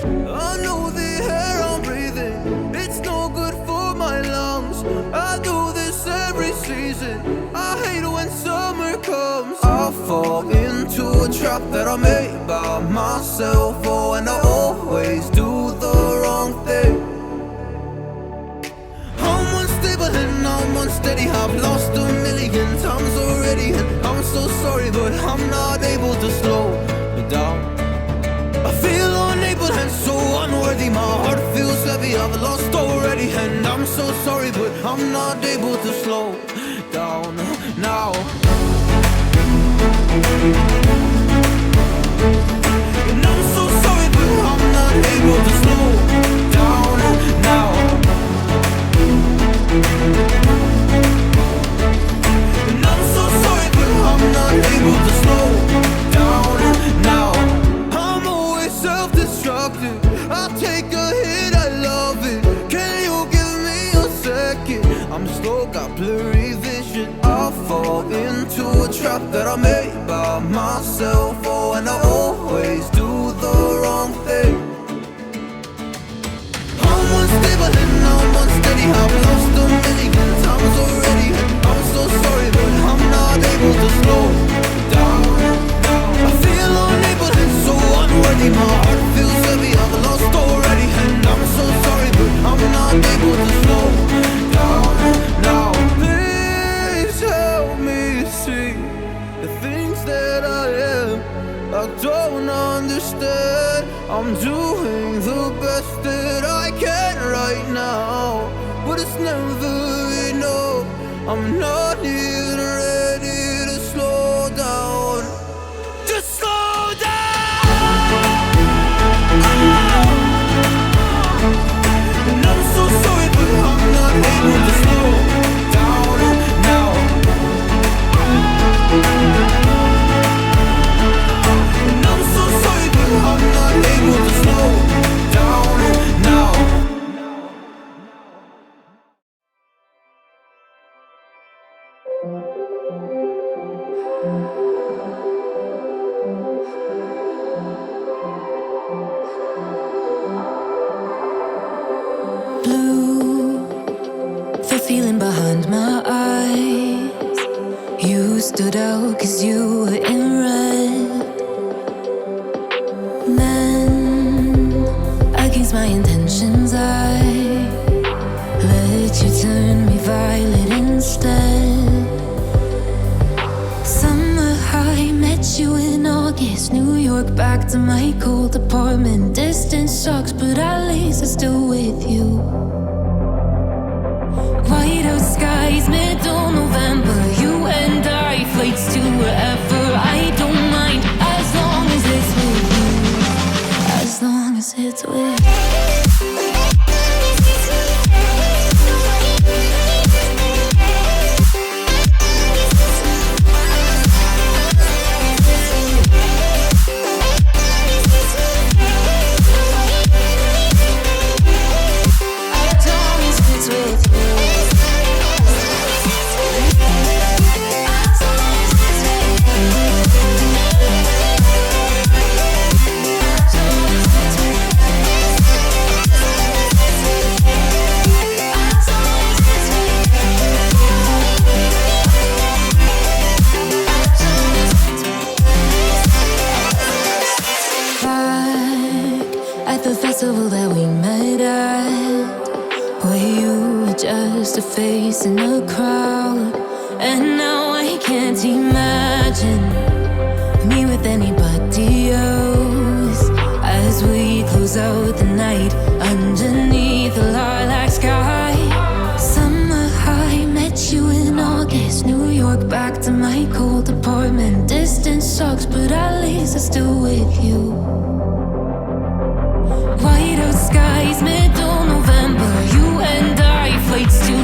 I know the air I'm breathing, it's no good for my lungs. I do this every season, I hate when summer comes. I fall into a trap that I made by myself. Oh, and I always do the wrong thing. I'm unstable and I'm unsteady, I've lost a million times already, and I'm so sorry, but I'm not able to slow down. I feel unable and so unworthy, my heart feels heavy, I've lost already, and I'm so sorry, but I'm not able to slow down now. And I'm so sorry, but I'm not able to slow down now. And I'm so sorry, but I'm not able to slow down now. I'm always self-destructive, I take a hit, I love it. Can you give me a second? I'm slow, got blurry vision. I fall into a trap that I made by myself. Oh, and I always do the wrong thing. I'm unstable and I'm unsteady, I've lost a million times already, and I'm so sorry, but I'm not able to slow down. I feel unable and so unworthy, my heart feels heavy, I've lost already, and I'm so sorry, but I'm not able to slow down now. Please help me see the things that I am, I don't understand. I'm doing the best that I can right now, but it's never enough. I'm not even ready to slow down. Just slow down. And I'm so sorry, but I'm not able to slow down now. And I'm so sorry, but I'm not able to slow down now. Blue, the feeling behind my eyes. You stood out 'cause you were in red. Then, against my intentions, I let you turn me violet instead. Summer high, met you in August. New York, back to my cold apartment. Distance sucks, but at least I'm still with you. White out skies, middle November. You and I, flights to wherever. I don't mind, as long as it's with you. As long as it's with you. That we met at, where you were just a face in a crowd, and now I can't imagine me with anybody else. As we close out the night underneath the lilac sky. Summer high, met you in August. New York, back to my cold apartment. Distance sucks, but at least I'm still with you. White out skies, middle November. You and I, flights to